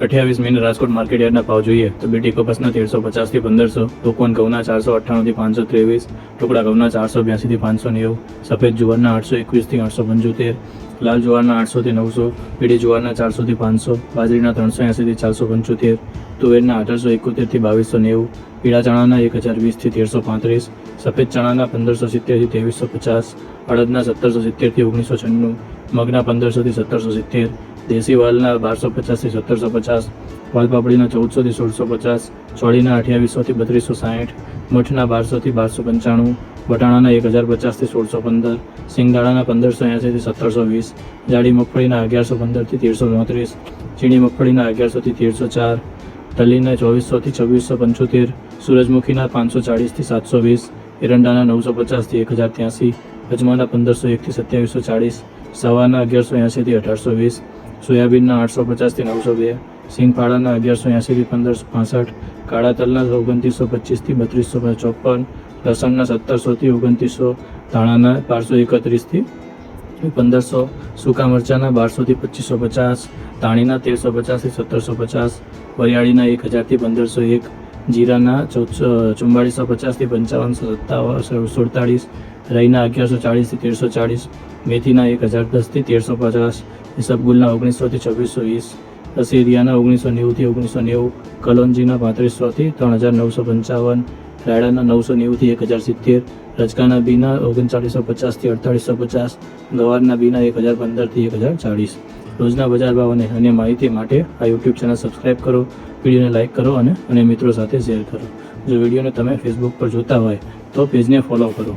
28 મે Rajkot market યાર્ડના ભાવ જોઈએ તો બીટી કપાસના 1350 થી 1500, ટોકન ઘઉંના 498 થી 523, ટુકડા ઘઉંના 482 થી 590, સફેદ જુવારના 821 થી 875, લાલ જુવારના 800 થી 900, પીળી જુવારના 400 થી 500, બાજરીના 380 થી 475, તુવેરના 1871 થી 2290, પીળા ચણાના 1020 થી 1335, સફેદ ચણાના 1570 થી 2350, અડદના 1770 થી 1996, મગના 1500 થી 1770, દેશી વાલના 1250 થી 1750, વાલપાપડીના 1400 થી 1650, ચોળીના 2800 થી 3260, મઠના 1200 થી 1295, વટાણાના 1050 થી 1615, સિંગદાણાના 1580 થી 1720, જાડી મગફળીના 1115 થી 1334, ઝીણી મગફળીના 1100 થી 1304, તલીના 2400 થી 2675, સૂરજમુખીના 540 થી 720, એરંડાના 950 થી 1083, અજમાના 1501 થી 2740, સવારના 1180 થી 1820, સોયાબીનના 850 થી 902, સિંગફાળાના 1180 થી 1565, કાળા તલના 2925 થી 3254, લસણના 1700 થી 2900, ધાણાના 1231 થી 1500, સૂકા મરચાના 1200 થી 2550, ધાણીના 1350 થી 1750, વરિયાળીના 1000 થી 1501, જીરાના 4450 થી 5547, રાઈના 1140 થી 1340, મેથીના 1010 થી 1350, ઇસબગુલના 1900 થી 2620, અસીરિયાના 1990 થી 1990, કલોંજીના 3500 થી 3955, રાયડાના 990 થી 1070, રજકાના બીના 3950 થી 4850, ગવારના બીના 1015 થી 1040. રોજના બજાર ભાવ અને અન્ય માહિતી માટે આ યુટ્યુબ ચેનલ સબસ્ક્રાઈબ કરો, વિડીયોને લાઇક કરો અને મિત્રો સાથે શેર કરો. જો વિડીયોને તમે ફેસબુક પર જોતા હોય તો પેજને ફોલો કરો.